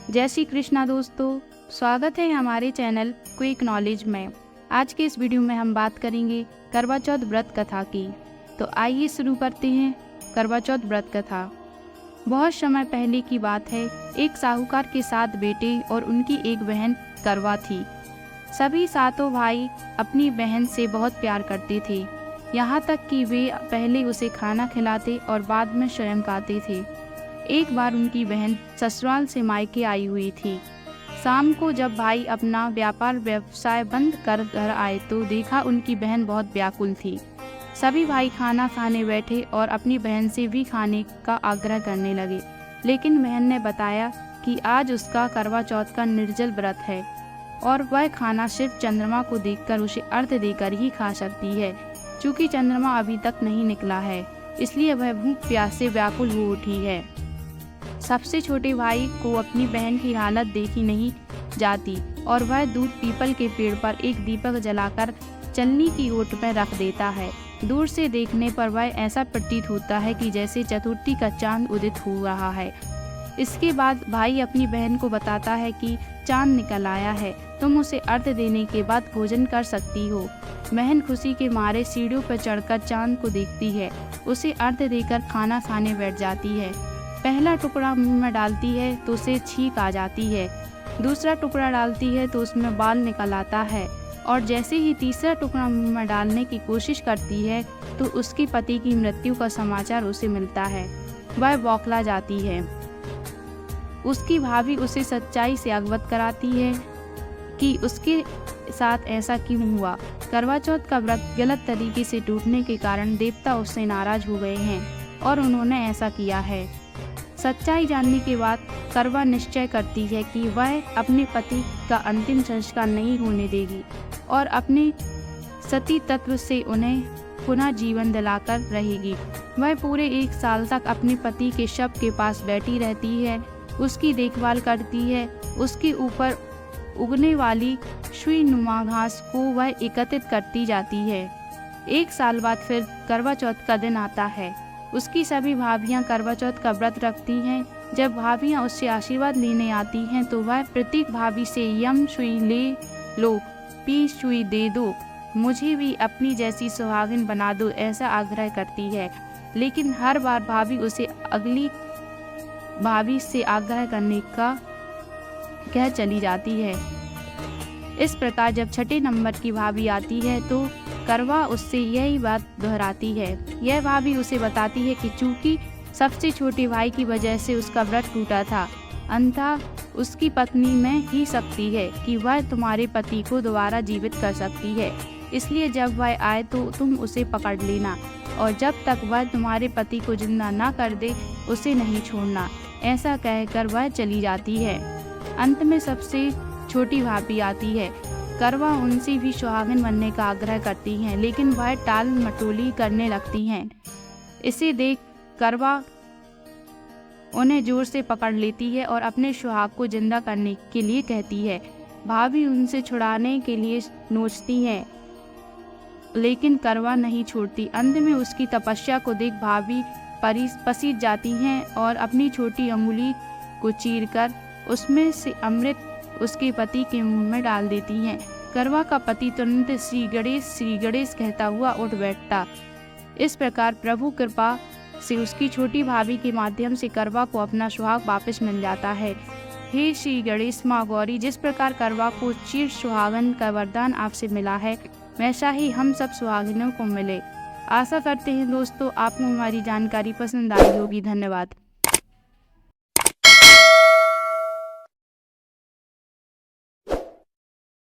जय श्री कृष्णा दोस्तों, स्वागत है हमारे चैनल क्विक नॉलेज में। आज के इस वीडियो में हम बात करेंगे करवा चौथ व्रत कथा की। तो आइए शुरू करते हैं करवा चौथ व्रत कथा। बहुत समय पहले की बात है, एक साहूकार के 7 बेटे और उनकी एक बहन करवा थी। सभी 7 भाई अपनी बहन से बहुत प्यार करते थे, यहाँ तक कि वे पहले उसे खाना खिलाते और बाद में स्वयं खाते थे। एक बार उनकी बहन ससुराल से मायके आई हुई थी। शाम को जब भाई अपना व्यवसाय बंद कर घर आए तो देखा उनकी बहन बहुत व्याकुल थी। सभी भाई खाना खाने बैठे और अपनी बहन से भी खाने का आग्रह करने लगे, लेकिन बहन ने बताया कि आज उसका करवा चौथ का निर्जल व्रत है और वह खाना सिर्फ चंद्रमा को देखकर उसे अर्घ देकर ही खा सकती है। चूँकि चंद्रमा अभी तक नहीं निकला है, इसलिए वह भूख प्यास से व्याकुल हो उठी है। सबसे छोटे भाई को अपनी बहन की हालत देखी नहीं जाती और वह दूध पीपल के पेड़ पर एक दीपक जलाकर चलनी की ओट में रख देता है। दूर से देखने पर वह ऐसा प्रतीत होता है कि जैसे चतुर्थी का चांद उदित हो रहा है। इसके बाद भाई अपनी बहन को बताता है कि चांद निकल आया है, तुम उसे अर्घ देने के बाद भोजन कर सकती हो। बहन खुशी के मारे सीढ़ियों पर चढ़कर चांद को देखती है, उसे अर्घ देकर खाना खाने बैठ जाती है। पहला टुकड़ा मुंह में डालती है तो उसे छींक आ जाती है, दूसरा टुकड़ा डालती है तो उसमें बाल निकल आता है और जैसे ही तीसरा टुकड़ा मुंह में डालने की कोशिश करती है तो उसके पति की मृत्यु का समाचार उसे मिलता है। वह बौखला जाती है। उसकी भाभी उसे सच्चाई से अवगत कराती है कि उसके साथ ऐसा क्यों हुआ। करवा चौथ का व्रत गलत तरीके से टूटने के कारण देवता उससे नाराज हो गए हैं और उन्होंने ऐसा किया है। सच्चाई जानने के बाद करवा निश्चय करती है कि वह अपने पति का अंतिम संस्कार नहीं होने देगी और अपने सती तत्व से उन्हें पुनः जीवन दिलाकर रहेगी। वह पूरे 1 साल तक अपने पति के शव के पास बैठी रहती है, उसकी देखभाल करती है। उसके ऊपर उगने वाली सुई नुमा घास को वह एकत्रित करती जाती है। 1 साल बाद फिर करवा चौथ का दिन आता है। उसकी सभी भाभियां करवा चौथ का व्रत रखती हैं। जब भाभियां उससे आशीर्वाद लेने आती हैं तो वह प्रत्येक भाभी से यम सुई ले लो, पी सुई दे दो, मुझे भी अपनी जैसी सुहागिन बना दो, ऐसा आग्रह करती है। लेकिन हर बार भाभी उसे अगली भाभी से आग्रह करने का कह चली जाती है। इस प्रकार जब 6ठे नंबर की भाभी आती है तो करवा उससे यही बात दोहराती है। यह भाभी उसे बताती है कि चूंकि सबसे छोटे भाई की वजह से उसका व्रत टूटा था, अंततः उसकी पत्नी में ही शक्ति है कि वह तुम्हारे पति को दोबारा जीवित कर सकती है। इसलिए जब वह आए तो तुम उसे पकड़ लेना और जब तक वह तुम्हारे पति को जिंदा ना कर दे उसे नहीं छोड़ना। ऐसा कहकर वह चली जाती है। अंत में सबसे छोटी भाभी आती है। करवा उनसे भी सुहागिन बनने का आग्रह करती हैं, लेकिन वह टाल मटोली करने लगती हैं। इसे देख करवा उन्हें जोर से पकड़ लेती है और अपने सुहाग को जिंदा करने के लिए कहती है। भाभी उनसे छुड़ाने के लिए नोचती हैं, लेकिन करवा नहीं छोड़ती। अंत में उसकी तपस्या को देख भाभी पसीज जाती हैं और अपनी छोटी अंगुली को चीरकर उसमें से अमृत उसके पति के मुंह में डाल देती हैं। करवा का पति तुरंत श्री गणेश कहता हुआ उठ बैठता। इस प्रकार प्रभु कृपा से उसकी छोटी भाभी के माध्यम से करवा को अपना सुहाग वापस मिल जाता है। हे श्री गणेश माँ गौरी, जिस प्रकार करवा को चिर सुहागन का वरदान आपसे मिला है, वैसा ही हम सब सुहागिनों को मिले। आशा करते हैं दोस्तों आपको हमारी जानकारी पसंद आई होगी। धन्यवाद।